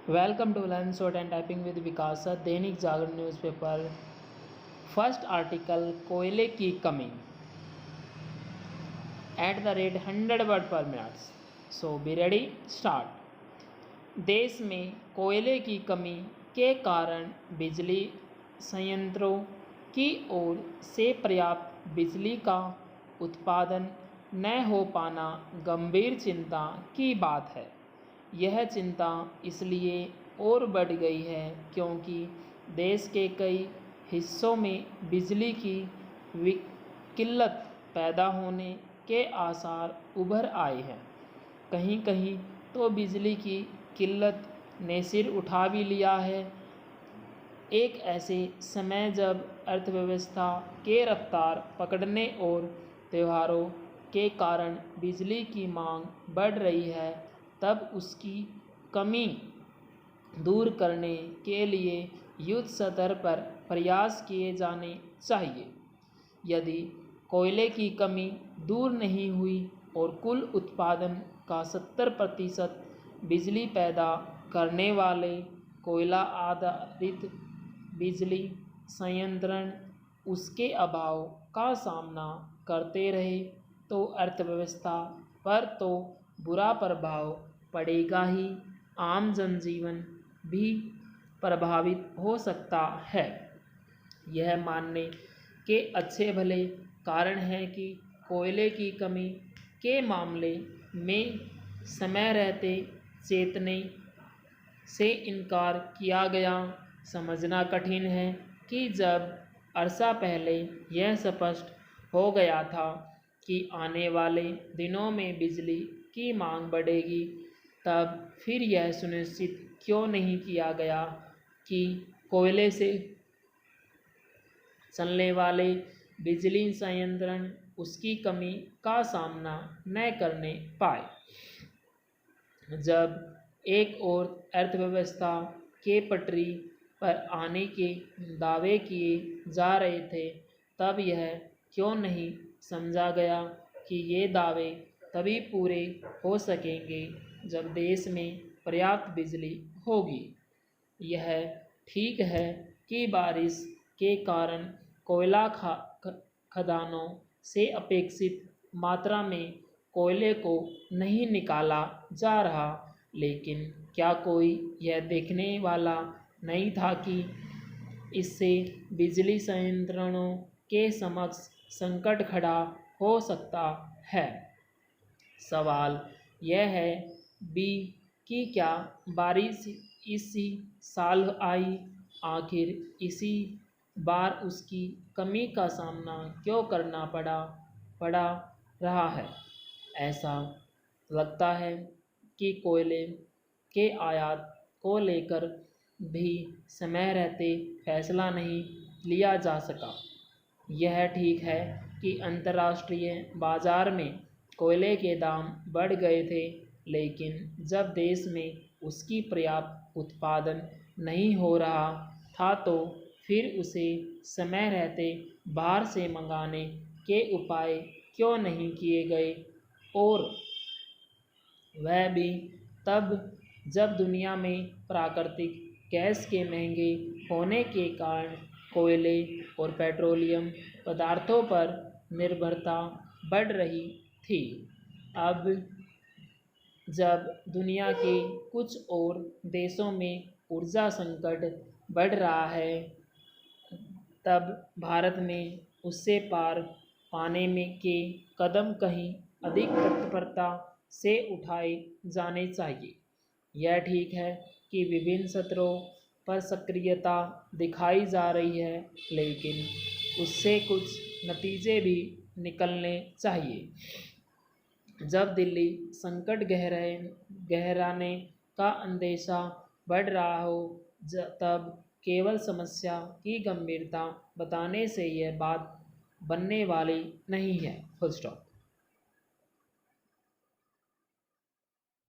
Welcome to learn shorthand typing with Vikas. Dainik Jagran newspaper. First article, कोयले की कमी @100 word पर minute. So be ready, start. देश में कोयले की कमी के कारण बिजली संयंत्रों की ओर से पर्याप्त बिजली का उत्पादन न हो पाना गंभीर चिंता की बात है। यह चिंता इसलिए और बढ़ गई है क्योंकि देश के कई हिस्सों में बिजली की किल्लत पैदा होने के आसार उभर आए हैं। कहीं कहीं तो बिजली की किल्लत ने सिर उठा भी लिया है। एक ऐसे समय जब अर्थव्यवस्था के रफ्तार पकड़ने और त्योहारों के कारण बिजली की मांग बढ़ रही है, तब उसकी कमी दूर करने के लिए युद्ध स्तर पर प्रयास किए जाने चाहिए। यदि कोयले की कमी दूर नहीं हुई और कुल उत्पादन का 70% बिजली पैदा करने वाले कोयला आधारित बिजली संयंत्र उसके अभाव का सामना करते रहे, तो अर्थव्यवस्था पर तो बुरा प्रभाव पड़ेगा ही, आम जनजीवन भी प्रभावित हो सकता है। यह मानने के अच्छे भले कारण हैं कि कोयले की कमी के मामले में समय रहते चेतने से इनकार किया गया। समझना कठिन है कि जब अरसा पहले यह स्पष्ट हो गया था कि आने वाले दिनों में बिजली की मांग बढ़ेगी, तब फिर यह सुनिश्चित क्यों नहीं किया गया कि कोयले से चलने वाले बिजली संयंत्र उसकी कमी का सामना न करने पाए। जब एक और अर्थव्यवस्था के पटरी पर आने के दावे किए जा रहे थे, तब यह क्यों नहीं समझा गया कि ये दावे तभी पूरे हो सकेंगे जब देश में पर्याप्त बिजली होगी। यह ठीक है कि बारिश के कारण कोयला खदानों से अपेक्षित मात्रा में कोयले को नहीं निकाला जा रहा, लेकिन क्या कोई यह देखने वाला नहीं था कि इससे बिजली संयंत्रों के समक्ष संकट खड़ा हो सकता है। सवाल यह है बी कि क्या बारिश इसी साल आई, आखिर इसी बार उसकी कमी का सामना क्यों करना पड़ा रहा है। ऐसा लगता है कि कोयले के आयात को लेकर भी समय रहते फैसला नहीं लिया जा सका। यह ठीक है कि अंतर्राष्ट्रीय बाजार में कोयले के दाम बढ़ गए थे, लेकिन जब देश में उसकी पर्याप्त उत्पादन नहीं हो रहा था, तो फिर उसे समय रहते बाहर से मंगाने के उपाय क्यों नहीं किए गए, और वह भी तब जब दुनिया में प्राकृतिक गैस के महंगे होने के कारण कोयले और पेट्रोलियम पदार्थों पर निर्भरता बढ़ रही थी। अब जब दुनिया के कुछ और देशों में ऊर्जा संकट बढ़ रहा है, तब भारत में उससे पार पाने में के कदम कहीं अधिक तत्परता से उठाए जाने चाहिए। यह ठीक है कि विभिन्न स्तरों पर सक्रियता दिखाई जा रही है, लेकिन उससे कुछ नतीजे भी निकलने चाहिए। जब दिल्ली संकट गहराने का अंदेशा बढ़ रहा हो, तब केवल समस्या की गंभीरता बताने से यह बात बनने वाली नहीं है। Full stop.